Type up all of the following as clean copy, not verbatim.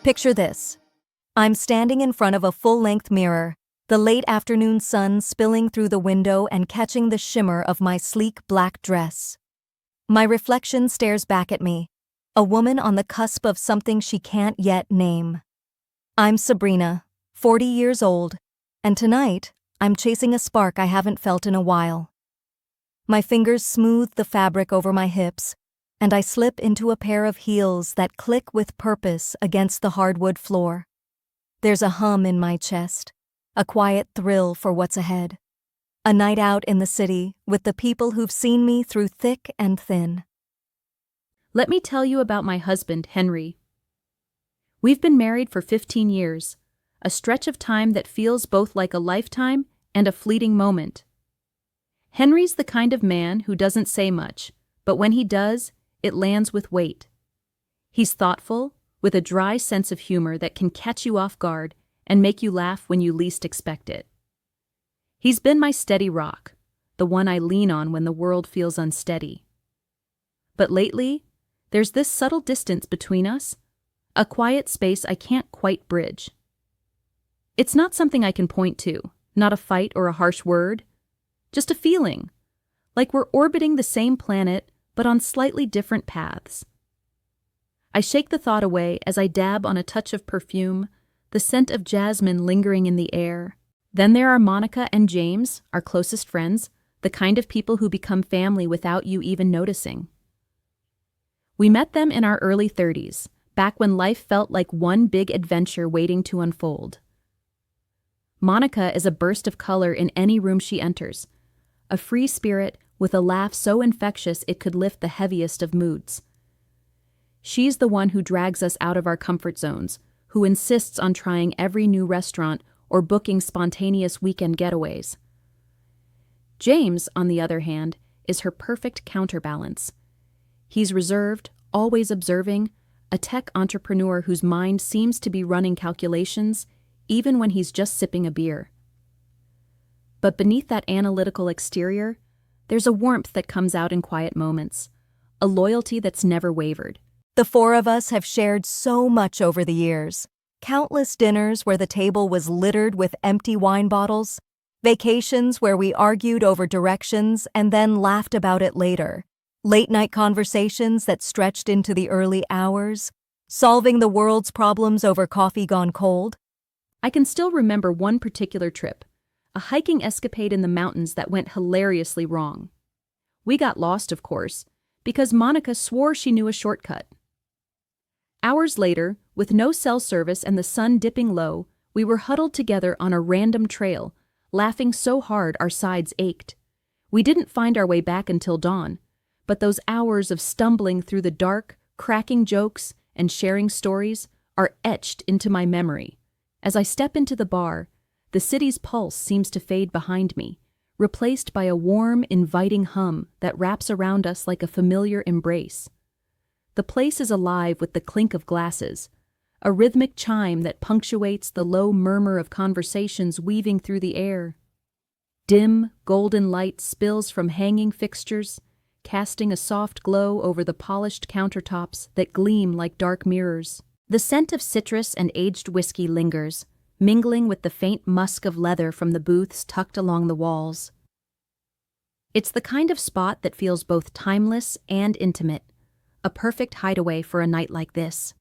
Picture this. I'm standing in front of a full-length mirror, the late afternoon sun spilling through the window and catching the shimmer of my sleek black dress. My reflection stares back at me, a woman on the cusp of something she can't yet name. I'm Sabrina, 40 years old, and tonight, I'm chasing a spark I haven't felt in a while. My fingers smooth the fabric over my hips, and I slip into a pair of heels that click with purpose against the hardwood floor. There's a hum in my chest, a quiet thrill for what's ahead. A night out in the city with the people who've seen me through thick and thin. Let me tell you about my husband, Henry. We've been married for 15 years, a stretch of time that feels both like a lifetime and a fleeting moment. Henry's the kind of man who doesn't say much, but when he does, it lands with weight. He's thoughtful, with a dry sense of humor that can catch you off guard and make you laugh when you least expect it. He's been my steady rock, the one I lean on when the world feels unsteady. But lately, there's this subtle distance between us, a quiet space I can't quite bridge. It's not something I can point to, not a fight or a harsh word, just a feeling, like we're orbiting the same planet but on slightly different paths. I shake the thought away as I dab on a touch of perfume, the scent of jasmine lingering in the air. Then there are Monica and James, our closest friends, the kind of people who become family without you even noticing. We met them in our early 30s, back when life felt like one big adventure waiting to unfold. Monica is a burst of color in any room she enters, a free spirit with a laugh so infectious it could lift the heaviest of moods. She's the one who drags us out of our comfort zones, who insists on trying every new restaurant or booking spontaneous weekend getaways. James, on the other hand, is her perfect counterbalance. He's reserved, always observing, a tech entrepreneur whose mind seems to be running calculations, even when he's just sipping a beer. But beneath that analytical exterior, there's a warmth that comes out in quiet moments, a loyalty that's never wavered. The four of us have shared so much over the years. Countless dinners where the table was littered with empty wine bottles, vacations where we argued over directions and then laughed about it later, late-night conversations that stretched into the early hours, solving the world's problems over coffee gone cold. I can still remember one particular trip, a hiking escapade in the mountains that went hilariously wrong. We got lost, of course, because Monica swore she knew a shortcut. Hours later, with no cell service and the sun dipping low, we were huddled together on a random trail, laughing so hard our sides ached. We didn't find our way back until dawn, but those hours of stumbling through the dark, cracking jokes, and sharing stories are etched into my memory. As I step into the bar, the city's pulse seems to fade behind me, replaced by a warm, inviting hum that wraps around us like a familiar embrace. The place is alive with the clink of glasses, a rhythmic chime that punctuates the low murmur of conversations weaving through the air. Dim, golden light spills from hanging fixtures, casting a soft glow over the polished countertops that gleam like dark mirrors. The scent of citrus and aged whiskey lingers, mingling with the faint musk of leather from the booths tucked along the walls. It's the kind of spot that feels both timeless and intimate, a perfect hideaway for a night like this.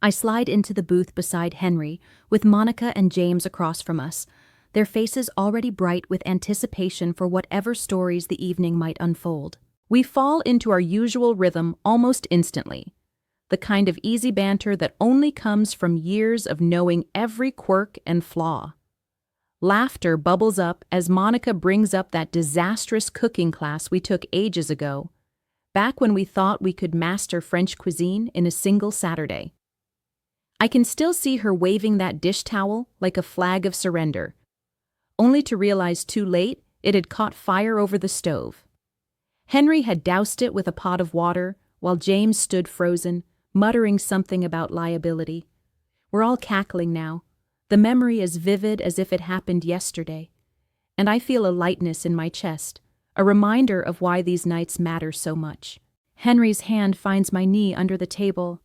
I slide into the booth beside Henry, with Monica and James across from us, their faces already bright with anticipation for whatever stories the evening might unfold. We fall into our usual rhythm almost instantly, the kind of easy banter that only comes from years of knowing every quirk and flaw. Laughter bubbles up as Monica brings up that disastrous cooking class we took ages ago, back when we thought we could master French cuisine in a single Saturday. I can still see her waving that dish towel like a flag of surrender, only to realize too late it had caught fire over the stove. Henry had doused it with a pot of water, while James stood frozen, muttering something about liability. We're all cackling now, the memory as vivid as if it happened yesterday, and I feel a lightness in my chest, a reminder of why these nights matter so much. Henry's hand finds my knee under the table,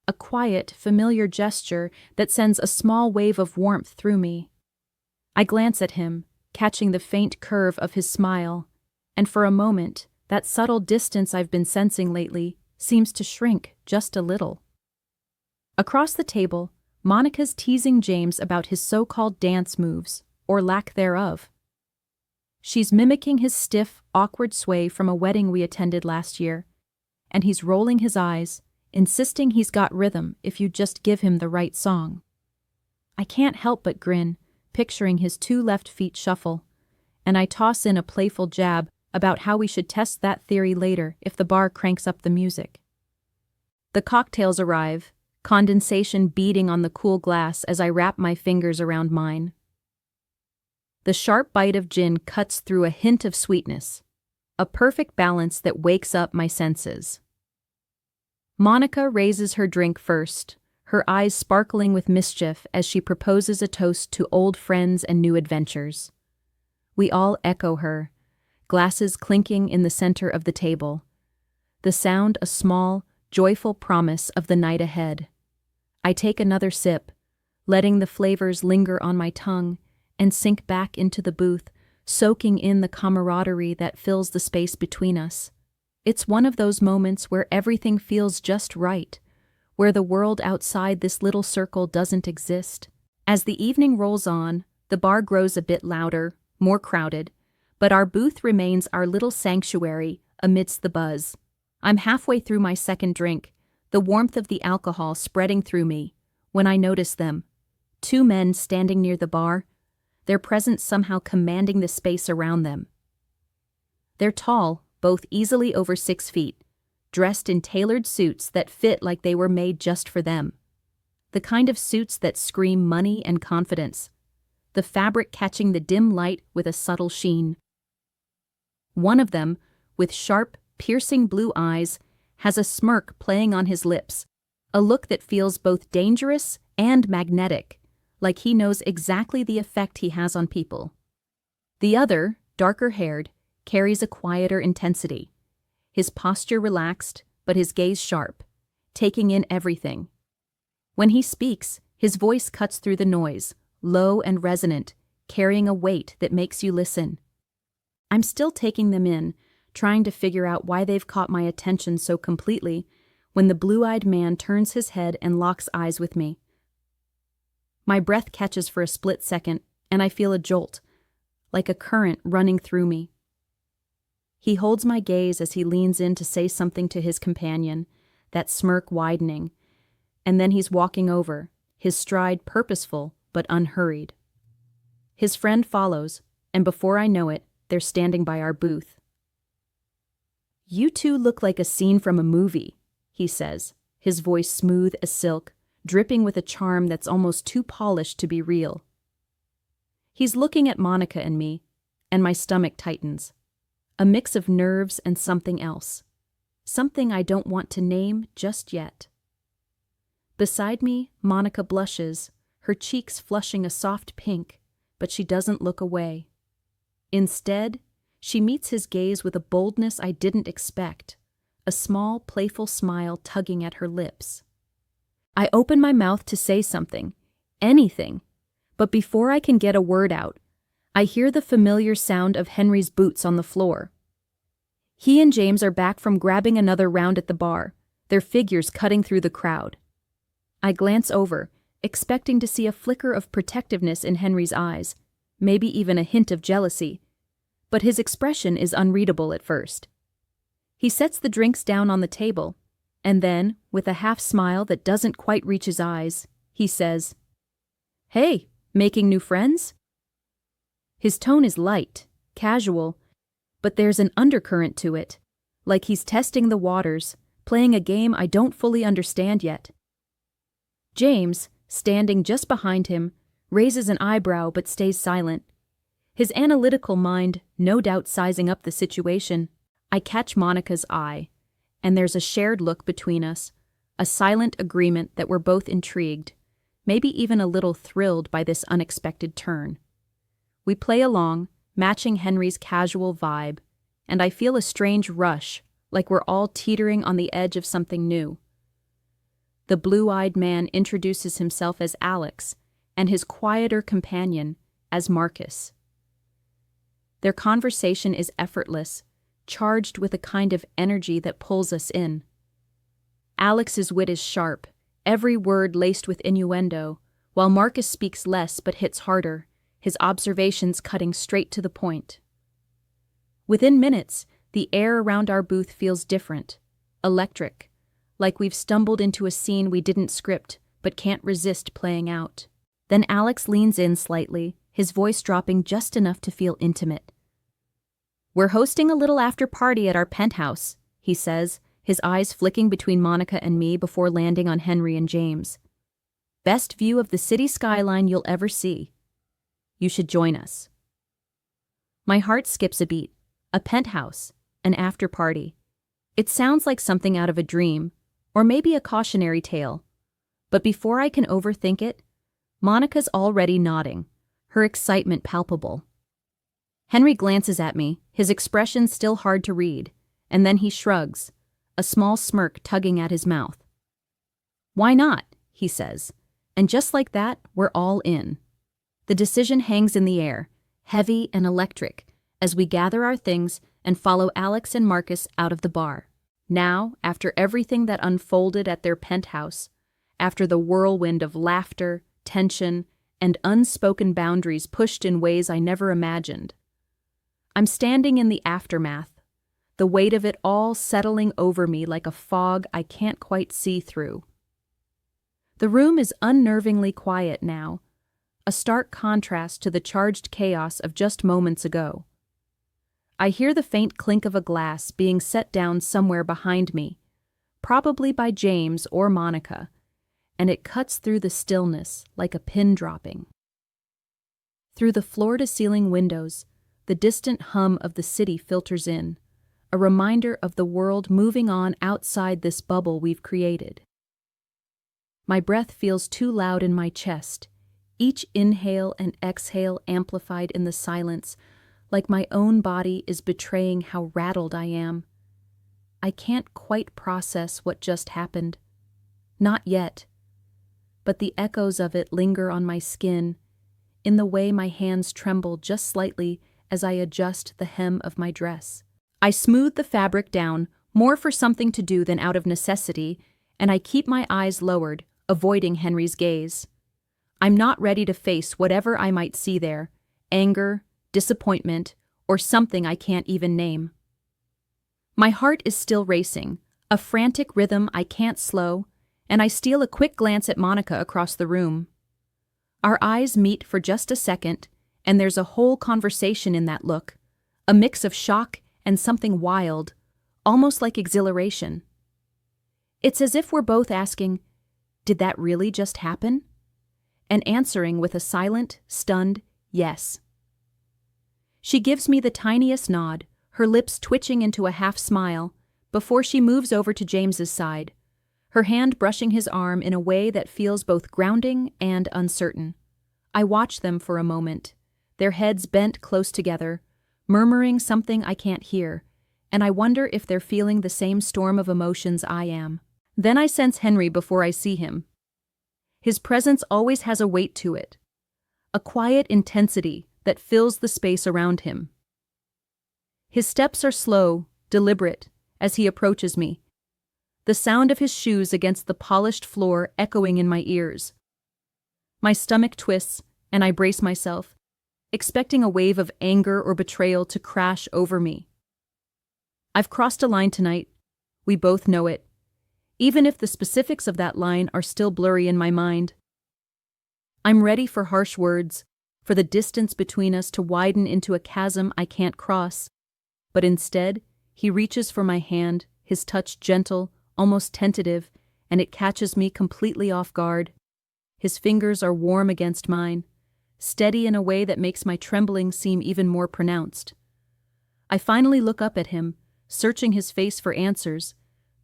a quiet, familiar gesture that sends a small wave of warmth through me. I glance at him, catching the faint curve of his smile, and for a moment, that subtle distance I've been sensing lately seems to shrink just a little. Across the table, Monica's teasing James about his so-called dance moves, or lack thereof. She's mimicking his stiff, awkward sway from a wedding we attended last year, and he's rolling his eyes, insisting he's got rhythm if you just give him the right song. I can't help but grin, picturing his 2 left feet shuffle, and I toss in a playful jab about how we should test that theory later if the bar cranks up the music. The cocktails arrive, condensation beating on the cool glass as I wrap my fingers around mine. The sharp bite of gin cuts through a hint of sweetness, a perfect balance that wakes up my senses. Monica raises her drink first, her eyes sparkling with mischief as she proposes a toast to old friends and new adventures. We all echo her, glasses clinking in the center of the table. The sound a small, joyful promise of the night ahead. I take another sip, letting the flavors linger on my tongue, and sink back into the booth, soaking in the camaraderie that fills the space between us. It's one of those moments where everything feels just right, where the world outside this little circle doesn't exist. As the evening rolls on, the bar grows a bit louder, more crowded, but our booth remains our little sanctuary amidst the buzz. I'm halfway through my second drink, the warmth of the alcohol spreading through me, when I notice them. 2 men standing near the bar, their presence somehow commanding the space around them. They're tall, both easily over 6 feet, dressed in tailored suits that fit like they were made just for them. The kind of suits that scream money and confidence, the fabric catching the dim light with a subtle sheen. One of them, with sharp, piercing blue eyes, has a smirk playing on his lips, a look that feels both dangerous and magnetic, like he knows exactly the effect he has on people. The other, darker-haired, carries a quieter intensity, his posture relaxed, but his gaze sharp, taking in everything. When he speaks, his voice cuts through the noise, low and resonant, carrying a weight that makes you listen. I'm still taking them in, trying to figure out why they've caught my attention so completely, when the blue-eyed man turns his head and locks eyes with me. My breath catches for a split second, and I feel a jolt, like a current running through me. He holds my gaze as he leans in to say something to his companion, that smirk widening, and then he's walking over, his stride purposeful but unhurried. His friend follows, and before I know it, they're standing by our booth. "You two look like a scene from a movie," he says, his voice smooth as silk, dripping with a charm that's almost too polished to be real. He's looking at Monica and me, and my stomach tightens. A mix of nerves and something else. Something I don't want to name just yet. Beside me, Monica blushes, her cheeks flushing a soft pink, but she doesn't look away. Instead, she meets his gaze with a boldness I didn't expect, a small, playful smile tugging at her lips. I open my mouth to say something, anything, but before I can get a word out, I hear the familiar sound of Henry's boots on the floor. He and James are back from grabbing another round at the bar, their figures cutting through the crowd. I glance over, expecting to see a flicker of protectiveness in Henry's eyes, maybe even a hint of jealousy, but his expression is unreadable at first. He sets the drinks down on the table, and then, with a half-smile that doesn't quite reach his eyes, he says, "Hey, making new friends?" His tone is light, casual, but there's an undercurrent to it, like he's testing the waters, playing a game I don't fully understand yet. James, standing just behind him, raises an eyebrow but stays silent. His analytical mind no doubt sizing up the situation. I catch Monica's eye, and there's a shared look between us, a silent agreement that we're both intrigued, maybe even a little thrilled by this unexpected turn. We play along, matching Henry's casual vibe, and I feel a strange rush, like we're all teetering on the edge of something new. The blue-eyed man introduces himself as Alex and his quieter companion as Marcus. Their conversation is effortless, charged with a kind of energy that pulls us in. Alex's wit is sharp, every word laced with innuendo, while Marcus speaks less but hits harder, his observations cutting straight to the point. Within minutes, the air around our booth feels different, electric, like we've stumbled into a scene we didn't script but can't resist playing out. Then Alex leans in slightly, his voice dropping just enough to feel intimate. "We're hosting a little after-party at our penthouse," he says, his eyes flicking between Monica and me before landing on Henry and James. "Best view of the city skyline you'll ever see. You should join us." My heart skips a beat. A penthouse, an after-party. It sounds like something out of a dream, or maybe a cautionary tale. But before I can overthink it, Monica's already nodding, her excitement palpable. Henry glances at me, his expression still hard to read, and then he shrugs, a small smirk tugging at his mouth. "Why not?" he says, and just like that, we're all in. The decision hangs in the air, heavy and electric, as we gather our things and follow Alex and Marcus out of the bar. Now, after everything that unfolded at their penthouse, after the whirlwind of laughter, tension, and unspoken boundaries pushed in ways I never imagined, I'm standing in the aftermath, the weight of it all settling over me like a fog I can't quite see through. The room is unnervingly quiet now, a stark contrast to the charged chaos of just moments ago. I hear the faint clink of a glass being set down somewhere behind me, probably by James or Monica, and it cuts through the stillness like a pin dropping. Through the floor-to-ceiling windows, the distant hum of the city filters in, a reminder of the world moving on outside this bubble we've created. My breath feels too loud in my chest, each inhale and exhale amplified in the silence, like my own body is betraying how rattled I am. I can't quite process what just happened. Not yet. But the echoes of it linger on my skin, in the way my hands tremble just slightly as I adjust the hem of my dress. I smooth the fabric down, more for something to do than out of necessity, and I keep my eyes lowered, avoiding Henry's gaze. I'm not ready to face whatever I might see there, anger, disappointment, or something I can't even name. My heart is still racing, a frantic rhythm I can't slow, and I steal a quick glance at Monica across the room. Our eyes meet for just a second, and there's a whole conversation in that look, a mix of shock and something wild, almost like exhilaration. It's as if we're both asking, "Did that really just happen?" and answering with a silent, stunned yes. She gives me the tiniest nod, her lips twitching into a half-smile, before she moves over to James's side, her hand brushing his arm in a way that feels both grounding and uncertain. I watch them for a moment, their heads bent close together, murmuring something I can't hear, and I wonder if they're feeling the same storm of emotions I am. Then I sense Henry before I see him. His presence always has a weight to it, a quiet intensity that fills the space around him. His steps are slow, deliberate, as he approaches me, the sound of his shoes against the polished floor echoing in my ears. My stomach twists, and I brace myself, expecting a wave of anger or betrayal to crash over me. I've crossed a line tonight. We both know it, even if the specifics of that line are still blurry in my mind. I'm ready for harsh words, for the distance between us to widen into a chasm I can't cross, but instead, he reaches for my hand, his touch gentle, almost tentative, and it catches me completely off guard. His fingers are warm against mine, steady in a way that makes my trembling seem even more pronounced. I finally look up at him, searching his face for answers,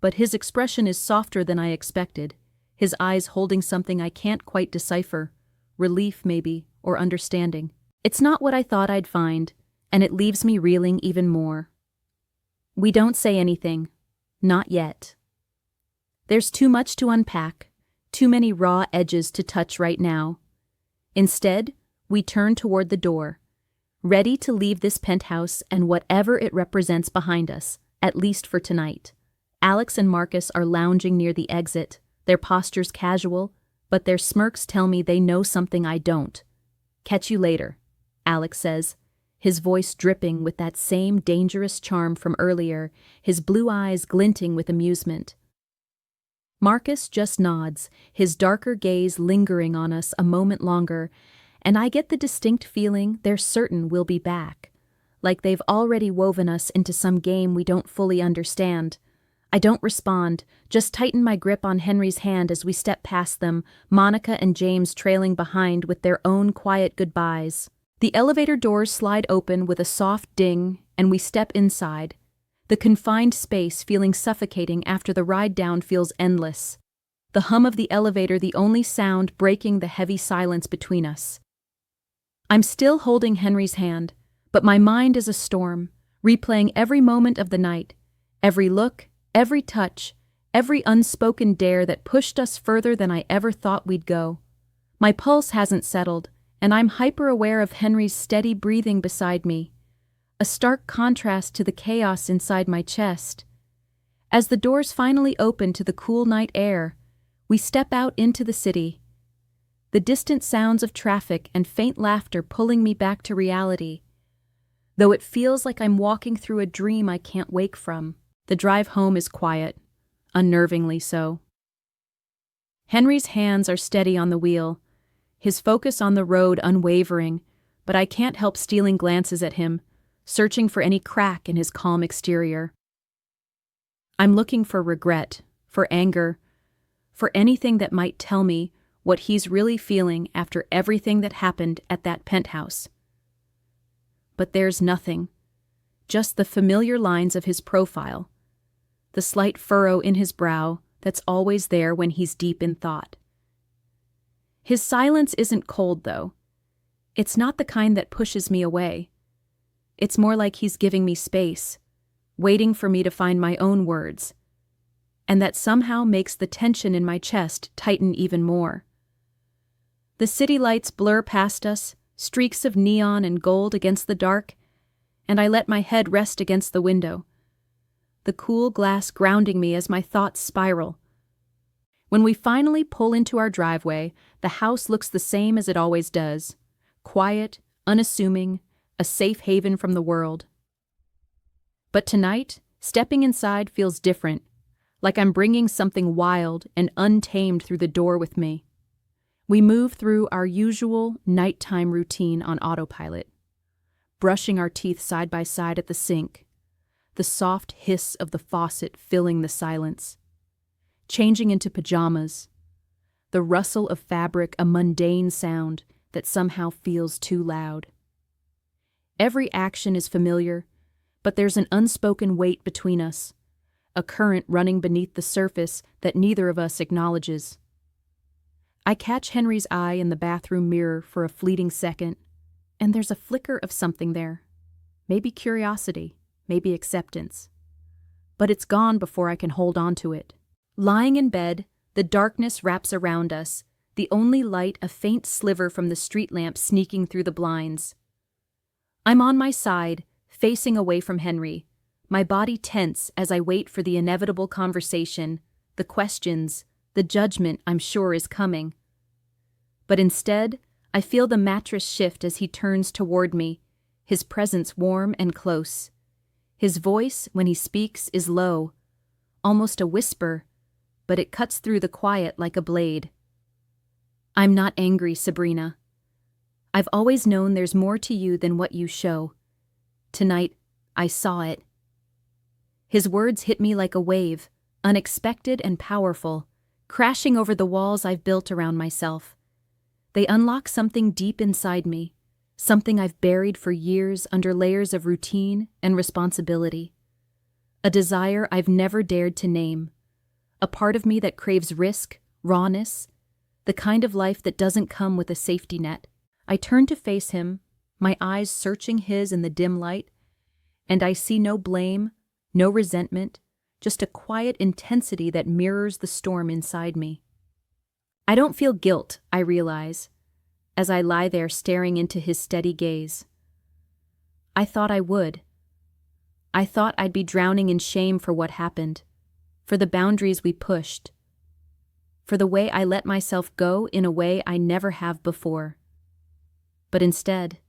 but his expression is softer than I expected, his eyes holding something I can't quite decipher, relief maybe, or understanding. It's not what I thought I'd find, and it leaves me reeling even more. We don't say anything. Not yet. There's too much to unpack, Too many raw edges to touch right now. Instead, we turn toward the door, ready to leave this penthouse and whatever it represents behind us, at least for tonight. Alex and Marcus are lounging near the exit, their postures casual, but their smirks tell me they know something I don't. "Catch you later," Alex says, his voice dripping with that same dangerous charm from earlier, his blue eyes glinting with amusement. Marcus just nods, his darker gaze lingering on us a moment longer, and I get the distinct feeling they're certain we'll be back, like they've already woven us into some game we don't fully understand. I don't respond, just tighten my grip on Henry's hand as we step past them, Monica and James trailing behind with their own quiet goodbyes. The elevator doors slide open with a soft ding, and we step inside, the confined space feeling suffocating after the ride down feels endless. The hum of the elevator the only sound breaking the heavy silence between us. I'm still holding Henry's hand, but my mind is a storm, replaying every moment of the night, every look, every touch, every unspoken dare that pushed us further than I ever thought we'd go. My pulse hasn't settled, and I'm hyper-aware of Henry's steady breathing beside me, a stark contrast to the chaos inside my chest. As the doors finally open to the cool night air, we step out into the city, the distant sounds of traffic and faint laughter pulling me back to reality, though it feels like I'm walking through a dream I can't wake from. The drive home is quiet, unnervingly so. Henry's hands are steady on the wheel, his focus on the road unwavering, but I can't help stealing glances at him, searching for any crack in his calm exterior. I'm looking for regret, for anger, for anything that might tell me what he's really feeling after everything that happened at that penthouse. But there's nothing, just the familiar lines of his profile, the slight furrow in his brow that's always there when he's deep in thought. His silence isn't cold, though. It's not the kind that pushes me away. It's more like he's giving me space, waiting for me to find my own words, and that somehow makes the tension in my chest tighten even more. The city lights blur past us, streaks of neon and gold against the dark, and I let my head rest against the window, the cool glass grounding me as my thoughts spiral. When we finally pull into our driveway, the house looks the same as it always does, quiet, unassuming, a safe haven from the world. But tonight, stepping inside feels different, like I'm bringing something wild and untamed through the door with me. We move through our usual nighttime routine on autopilot, brushing our teeth side by side at the sink, the soft hiss of the faucet filling the silence, changing into pajamas, the rustle of fabric a mundane sound that somehow feels too loud. Every action is familiar, but there's an unspoken weight between us, a current running beneath the surface that neither of us acknowledges. I catch Henry's eye in the bathroom mirror for a fleeting second, and there's a flicker of something there. Maybe curiosity, maybe acceptance. But it's gone before I can hold on to it. Lying in bed, the darkness wraps around us, the only light a faint sliver from the street lamp sneaking through the blinds. I'm on my side, facing away from Henry, my body tense as I wait for the inevitable conversation, the questions, the judgment I'm sure is coming. But instead, I feel the mattress shift as he turns toward me, his presence warm and close. His voice, when he speaks, is low, almost a whisper, but it cuts through the quiet like a blade. "I'm not angry, Sabrina. I've always known there's more to you than what you show. Tonight, I saw it." His words hit me like a wave, unexpected and powerful, crashing over the walls I've built around myself. They unlock something deep inside me, something I've buried for years under layers of routine and responsibility. A desire I've never dared to name, a part of me that craves risk, rawness, the kind of life that doesn't come with a safety net. I turn to face him, my eyes searching his in the dim light, and I see no blame, no resentment, just a quiet intensity that mirrors the storm inside me. I don't feel guilt, I realize, as I lie there staring into his steady gaze. I thought I would. I thought I'd be drowning in shame for what happened, for the boundaries we pushed, for the way I let myself go in a way I never have before. But instead,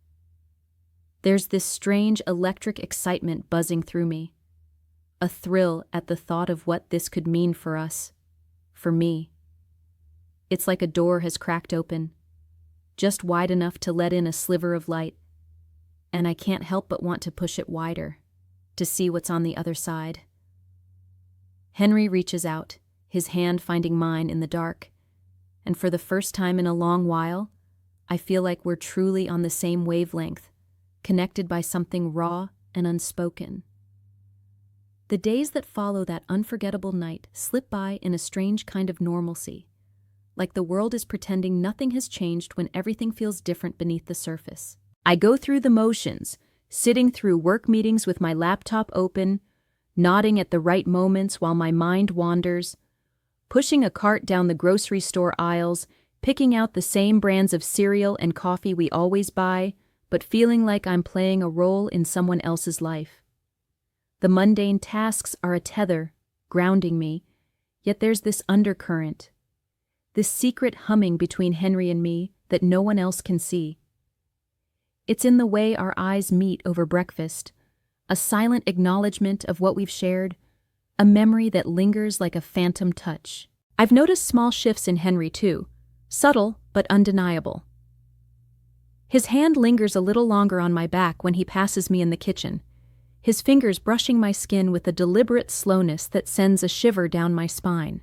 there's this strange electric excitement buzzing through me, a thrill at the thought of what this could mean for us, for me. It's like a door has cracked open, just wide enough to let in a sliver of light, and I can't help but want to push it wider, to see what's on the other side. Henry reaches out, his hand finding mine in the dark, and for the first time in a long while, I feel like we're truly on the same wavelength, connected by something raw and unspoken. The days that follow that unforgettable night slip by in a strange kind of normalcy, like the world is pretending nothing has changed when everything feels different beneath the surface. I go through the motions, sitting through work meetings with my laptop open, nodding at the right moments while my mind wanders, pushing a cart down the grocery store aisles, picking out the same brands of cereal and coffee we always buy, but feeling like I'm playing a role in someone else's life. The mundane tasks are a tether, grounding me, yet there's this undercurrent, this secret humming between Henry and me that no one else can see. It's in the way our eyes meet over breakfast, a silent acknowledgement of what we've shared, a memory that lingers like a phantom touch. I've noticed small shifts in Henry too, subtle but undeniable. His hand lingers a little longer on my back when he passes me in the kitchen, his fingers brushing my skin with a deliberate slowness that sends a shiver down my spine.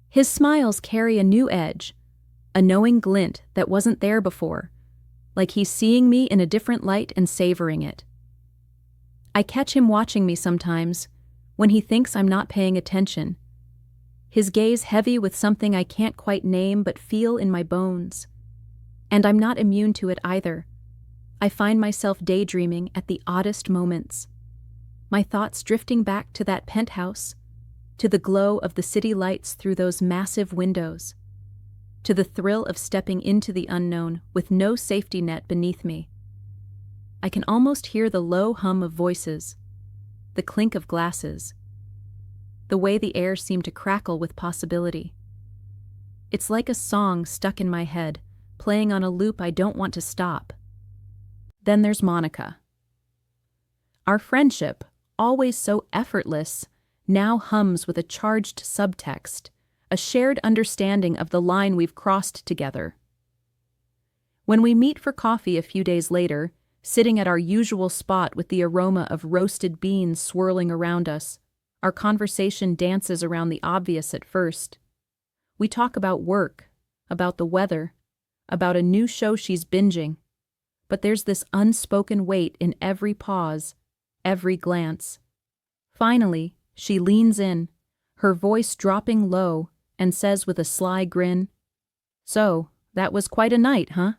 His smiles carry a new edge, a knowing glint that wasn't there before, like he's seeing me in a different light and savoring it. I catch him watching me sometimes, when he thinks I'm not paying attention, his gaze heavy with something I can't quite name but feel in my bones. And I'm not immune to it either. I find myself daydreaming at the oddest moments, my thoughts drifting back to that penthouse, to the glow of the city lights through those massive windows, to the thrill of stepping into the unknown with no safety net beneath me. I can almost hear the low hum of voices, the clink of glasses, the way the air seemed to crackle with possibility. It's like a song stuck in my head, playing on a loop I don't want to stop. Then there's Monica. Our friendship, always so effortless, now hums with a charged subtext, a shared understanding of the line we've crossed together. When we meet for coffee a few days later, sitting at our usual spot with the aroma of roasted beans swirling around us, our conversation dances around the obvious at first. We talk about work, about the weather, about a new show she's binging, but there's this unspoken weight in every pause, every glance. Finally, she leans in, her voice dropping low, and says with a sly grin, "So, that was quite a night, huh?"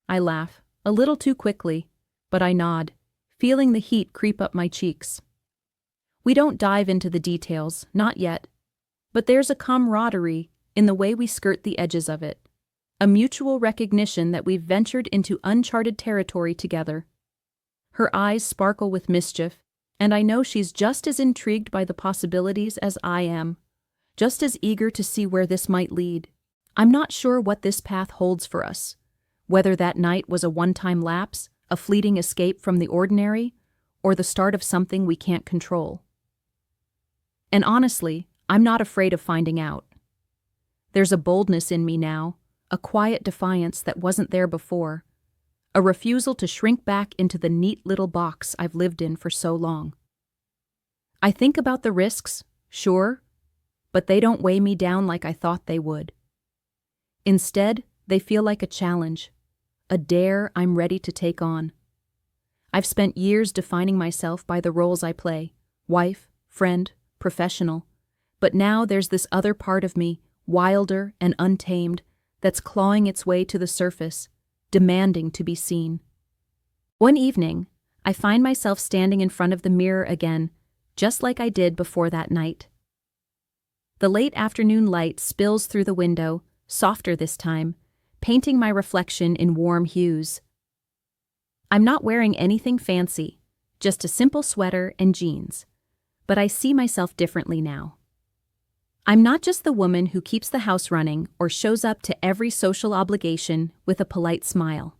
I laugh, a little too quickly, but I nod, feeling the heat creep up my cheeks. We don't dive into the details, not yet, but there's a camaraderie in the way we skirt the edges of it, a mutual recognition that we've ventured into uncharted territory together. Her eyes sparkle with mischief, and I know she's just as intrigued by the possibilities as I am, just as eager to see where this might lead. I'm not sure what this path holds for us, whether that night was a one-time lapse, a fleeting escape from the ordinary, or the start of something we can't control. And honestly, I'm not afraid of finding out. There's a boldness in me now, a quiet defiance that wasn't there before, a refusal to shrink back into the neat little box I've lived in for so long. I think about the risks, sure, but they don't weigh me down like I thought they would. Instead, they feel like a challenge, a dare I'm ready to take on. I've spent years defining myself by the roles I play, wife, friend, professional, but now there's this other part of me, wilder and untamed, that's clawing its way to the surface, demanding to be seen. One evening, I find myself standing in front of the mirror again, just like I did before that night. The late afternoon light spills through the window, softer this time, painting my reflection in warm hues. I'm not wearing anything fancy, just a simple sweater and jeans. But I see myself differently now. I'm not just the woman who keeps the house running or shows up to every social obligation with a polite smile.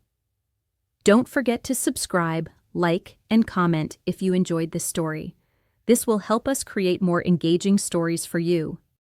Don't forget to subscribe, like, and comment if you enjoyed this story. This will help us create more engaging stories for you.